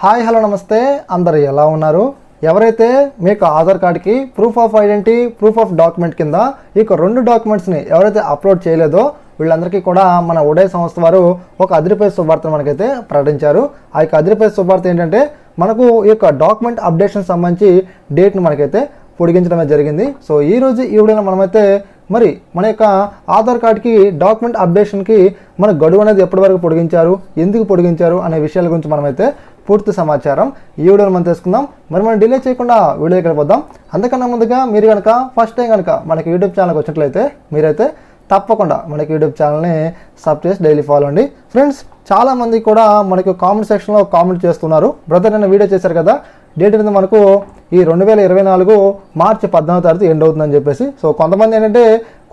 Hi hello నమస్తే అందరు ఎలా ఉన్నారు? ఎవరైతే మీకు ఆధార్ కార్డ్కి proof of identity proof of document కింద ఈ రెండు డాక్యుమెంట్స్ని ఎవరైతే అప్లోడ్ చేయలేదో వీళ్ళందరికీ కూడా మన ఉదయ సంస్థ వారు ఒక అదిరిపోయే శుభార్తను మనకైతే ప్రకటించారు. ఆ యొక్క అదిరిపోయే శుభార్త ఏంటంటే మనకు ఈ యొక్క డాక్యుమెంట్ అప్డేషన్ సంబంధించి డేట్ను మనకైతే పొడిగించడమే జరిగింది. సో ఈ రోజు ఈ వీడియోలో మనమైతే మరి మన యొక్క ఆధార్ కార్డ్కి డాక్యుమెంట్ అప్డేషన్కి మన గడువు అనేది ఎప్పటి వరకు పొడిగించారు, ఎందుకు పొడిగించారు అనే విషయాల గురించి మనమైతే పూర్తి సమాచారం ఈ వీడియోలో మనం తెలుసుకుందాం. మరి మనం డిలే చేయకుండా వీడియోకి వెళ్ళిపోదాం. అంతకన్నా ముందుగా మీరు కనుక ఫస్ట్ టైం కనుక మనకి యూట్యూబ్ ఛానల్కి వచ్చినట్లయితే మీరైతే తప్పకుండా మనకి యూట్యూబ్ ఛానల్ని సబ్ చేసి డైలీ ఫాలో అండి. ఫ్రెండ్స్, చాలామంది కూడా మనకి కామెంట్ సెక్షన్లో కామెంట్ చేస్తున్నారు, బ్రదర్ నేను వీడియో చేశారు కదా, డేట్ అనేది మనకు ఈ 2024 మార్చి 14వ తారీఖు ఎండ్ అవుతుందని చెప్పేసి. సో కొంతమంది ఏంటంటే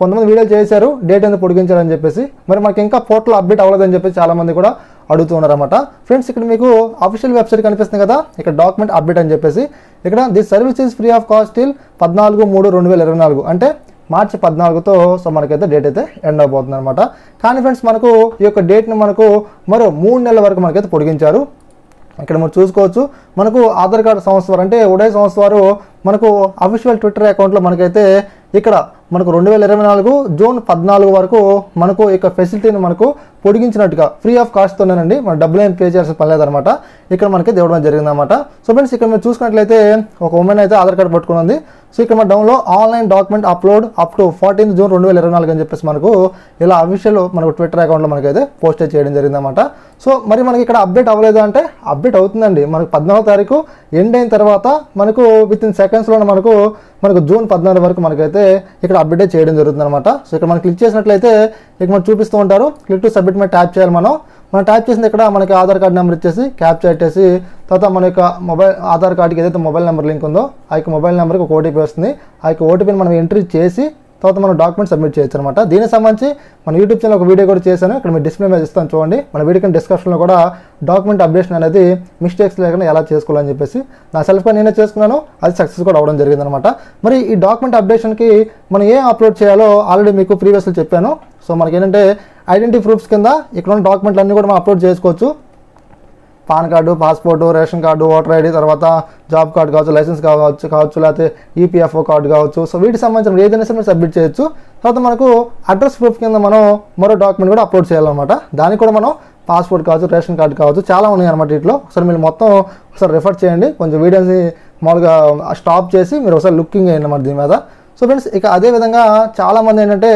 కొంతమంది వీడియోలు చేశారు, డేట్ ఎందుకు పొడిగించారని చెప్పేసి, మరి మనకి ఇంకా పోర్టల్ అప్డేట్ అవ్వలేదని చెప్పేసి చాలామంది కూడా అడుగుతున్నారు అన్నమాట. ఫ్రెండ్స్, ఇక్కడ మీకు అఫీషియల్ వెబ్సైట్ కనిపిస్తుంది కదా, ఇక్కడ డాక్యుమెంట్ అప్డేట్ అని చెప్పేసి, ఇక్కడ this service is free of cost till 14/3/2024 అంటే మార్చి 14తో సో మనకైతే డేట్ అయితే ఎండ్ అవబోతుంది అనమాట. కానీ ఫ్రెండ్స్, మనకు ఈ యొక్క డేట్ని మనకు మరో 3 నెలల వరకు మనకైతే పొడిగించారు. ఇక్కడ మనం చూసుకోవచ్చు, మనకు ఆధార్ కార్డు సంస్థ వారు అంటే ఉదయ సంస్థ వారు మనకు అఫీషియల్ ట్విట్టర్ అకౌంట్లో మనకైతే ఇక్కడ మనకు 2024 జూన్ 14 వరకు మనకు ఇక ఫెసిలిటీని మనకు పొడిగించినట్టుగా ఫ్రీ ఆఫ్ కాస్ట్తోనేనండి, మన డబ్బులు ఏం పే చేయాల్సిన పని లేదనమాట. ఇక్కడ మనకి ఇవ్వడం జరిగిందన్నమాట. సో ఫ్రెండ్స్, ఇక్కడ మీరు చూసుకున్నట్లయితే ఒక ఉమెన్ అయితే ఆధార్ కార్డు పట్టుకుని ఉంది. సో ఇక్కడ మన డౌన్లో online document upload up to 14 June 2024 అని చెప్పేసి మనకు ఇలా అఫీషియల్ మనకు ట్విట్టర్ అకౌంట్లో మనకైతే పోస్ట్ చేయడం జరిగిందన్నమాట. సో మరి మనకి ఇక్కడ అప్డేట్ అవ్వలేదు అంటే అప్డేట్ అవుతుందండి. మనకు 14వ తారీఖు ఎండ్ అయిన తర్వాత మనకు విత్ ఇన్ సెకండ్స్లోనే మనకు జూన్ 14 వరకు మనకైతే ఇక్కడ అప్డేట్ చేయడం జరుగుతుంది అనమాట. సో ఇక్కడ మనం క్లిక్ చేసినట్లయితే ఇక్కడ మనం చూపిస్తూ ఉంటారు, క్లిక్ టు సబ్మిట్ మీద ట్యాప్ చేయాలి. మనం ట్యాప్ చేసింది ఇక్కడ మనకి ఆధార్ కార్డ్ నెంబర్ ఇచ్చేసి క్యాప్చర్ పెట్టేసి తర్వాత మన యొక్క ఆధార్ కార్డ్కి ఏదైతే మొబైల్ నెంబర్ లింక్ ఉందో ఆ యొక్క మొబైల్ నెంబర్కి ఒక ఓటీపీ వస్తుంది. ఆ యొక్క ఓటీపీని మనం ఎంట్రీ చేసి తర్వాత మనం డాక్యుమెంట్ సబ్మిట్ చేయొచ్చు అనమాట. దీనికి సంబంధించి మన యూట్యూబ్ ఛానల్ ఒక వీడియో కూడా చేశాను, ఇక్కడ మీరు డిస్ప్లే మీద ఇస్తాను చూడండి. మన వీడియో డిస్క్రిప్షన్లో కూడా డాక్యుమెంట్ అప్డేషన్ అనేది మిస్టేక్స్ లేకుండా ఎలా చేసుకోవాలని చెప్పేసి నా సెల్ఫ్గా నేనే చేసుకున్నాను, అది సక్సెస్ కూడా అవ్వడం జరిగిందనమాట. మరి ఈ డాక్యుమెంట్ అప్డేషన్కి మనం ఏం అప్లోడ్ చేయాలో ఆల్రెడీ మీకు ప్రీవియస్లో చెప్పాను. సో మనకి ఏంటంటే ఐడెంటిటీ ప్రూఫ్స్ కింద ఇక్కడ ఉన్న డాక్యుమెంట్లు అన్నీ కూడా మనం అప్లోడ్ చేసుకోవచ్చు. Pan card, passport, ration card, voter ID, తర్వాత జాబ్ కార్డు కావచ్చు, లైసెన్స్ కావచ్చు, లేకపోతే ఈపీఎఫ్ఓ కార్డు కావచ్చు. సో వీటికి సంబంధించిన ఏదైనా సరే సబ్మిట్ చేయొచ్చు. తర్వాత మనకు అడ్రస్ ప్రూఫ్ కింద మనం మరో డాక్యుమెంట్ కూడా అప్లోడ్ చేయాలన్నమాట. దానికి కూడా మనం పాస్పోర్ట్ కావచ్చు, రేషన్ కార్డు కావచ్చు, చాలా ఉన్నాయి అనమాట. వీటిలో ఒకసారి మీరు మొత్తం ఒకసారి రిఫర్ చేయండి, కొంచెం వీడియోని మామూలుగా స్టాప్ చేసి మీరు ఒకసారి లుకింగ్ చేయండి అన్నమాట దీని మీద. సో ఫ్రెండ్స్, ఇక అదేవిధంగా చాలామంది ఏంటంటే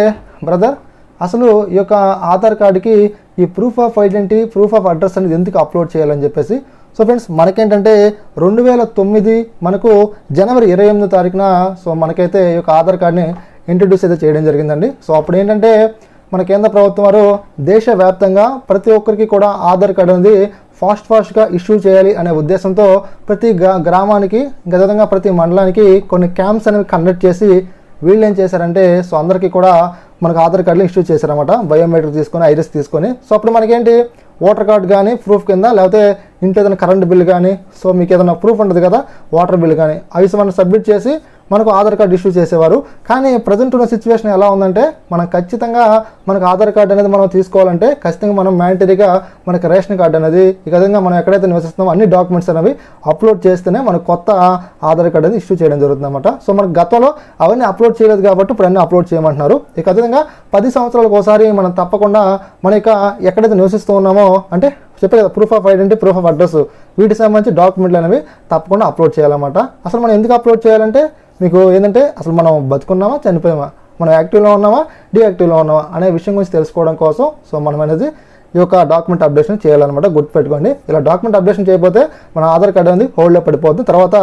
బ్రదర్ అసలు ఈ యొక్క ఆధార్ కార్డుకి ఈ proof of identity proof of address అనేది ఎందుకు అప్లోడ్ చేయాలని చెప్పేసి. సో ఫ్రెండ్స్, మనకేంటంటే 2009 మనకు జనవరి 28వ తారీఖున సో మనకైతే ఈ యొక్క ఆధార్ కార్డ్ని ఇంట్రడ్యూస్ అయితే చేయడం జరిగిందండి. సో అప్పుడు ఏంటంటే మన కేంద్ర ప్రభుత్వం వారు దేశవ్యాప్తంగా ప్రతి ఒక్కరికి కూడా ఆధార్ కార్డు అనేది ఫాస్ట్గా ఇష్యూ చేయాలి అనే ఉద్దేశంతో ప్రతి గ్రామానికి అదేవిధంగా ప్రతి మండలానికి కొన్ని క్యాంప్స్ అనేవి కండక్ట్ చేసి వీళ్ళు ఏం చేశారంటే సో అందరికీ కూడా మనకు ఆధార్ కార్డులు ఇష్యూ చేశారన్నమాట, బయోమెట్రిక్ తీసుకొని ఐరిస్ తీసుకొని. సో అప్పుడు మనకేంటి ఓటర్ కార్డు కానీ ప్రూఫ్ కింద, లేకపోతే ఇంట్లో ఏదైనా కరెంట్ బిల్ కానీ, సో మీకు ఏదైనా ప్రూఫ్ ఉంటుంది కదా వాటర్ బిల్ కానీ, అవి మనం సబ్మిట్ చేసి మనకు ఆధార్ కార్డు ఇష్యూ చేసేవారు. కానీ ప్రజెంట్ ఉన్న సిచ్యువేషన్ ఎలా ఉందంటే మనం ఖచ్చితంగా మనకు ఆధార్ కార్డు అనేది మనం తీసుకోవాలంటే ఖచ్చితంగా మనం మ్యాండటరీగా మనకు రేషన్ కార్డు అనేది ఈ విధంగా మనం ఎక్కడైతే నివసిస్తున్నామో అన్ని డాక్యుమెంట్స్ అనేవి అప్లోడ్ చేస్తేనే మనకు కొత్త ఆధార్ కార్డు అనేది ఇష్యూ చేయడం జరుగుతుంది అనమాట. సో మనకు గతంలో అవన్నీ అప్లోడ్ చేయలేదు కాబట్టి ఇప్పుడు అన్నీ అప్లోడ్ చేయమంటున్నారు. ఇక విధంగా 10 సంవత్సరాలకు ఒకసారి మనం తప్పకుండా మన యొక్క ఎక్కడైతే నివసిస్తూ ఉన్నామో అంటే చెప్పే కదా proof of identity proof of address వీటికి సంబంధించి డాక్యుమెంట్లు అనేవి తప్పకుండా అప్లోడ్ చేయాలన్నమాట. అసలు మనం ఎందుకు అప్లోడ్ చేయాలంటే మీకు ఏంటంటే అసలు మనం బతుకున్నామా చనిపోయామా, మనం యాక్టివ్లో ఉన్నామా డీయాక్టివ్లో ఉన్నామా అనే విషయం గురించి తెలుసుకోవడం కోసం సో మనం అనేది ఈ యొక్క డాక్యుమెంట్ అప్డేషన్ చేయాలన్నమాట. గుర్తుపెట్టుకోండి, ఇలా డాక్యుమెంట్ అప్డేషన్ చేయకపోతే మన ఆధార్ కార్డు అనేది హోల్డ్లో పడిపోతుంది. తర్వాత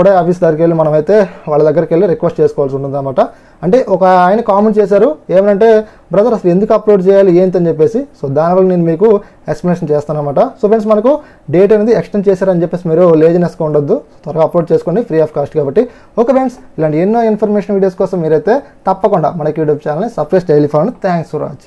ఉదయ ఆఫీస్ దగ్గరికి వెళ్ళి మనమైతే వాళ్ళ దగ్గరికి వెళ్ళి రిక్వెస్ట్ చేసుకోవాల్సి ఉంటుంది అనమాట. అంటే ఒక ఆయన కామెంట్ చేశారు ఏమంటే బ్రదర్ అసలు ఎందుకు అప్లోడ్ చేయాలి ఏంటని చెప్పేసి. సో దానివల్ల నేను మీకు ఎక్స్ప్లెనేషన్ చేస్తాను అనమాట. సో ఫ్రెండ్స్, మనకు డేట్ అనేది ఎక్స్టెండ్ చేశారని చెప్పేసి మీరు లేజినెస్గా ఉండొద్దు, త్వరగా అప్లోడ్ చేసుకోండి, ఫ్రీ ఆఫ్ కాస్ట్ కాబట్టి. ఓకే ఫ్రెండ్స్, ఇలాంటి ఎన్నో ఇన్ఫర్మేషన్ వీడియోస్ కోసం మీరైతే తప్పకుండా మనకి యూట్యూబ్ ఛానల్ని subscribe daily follow. Thanks for watching.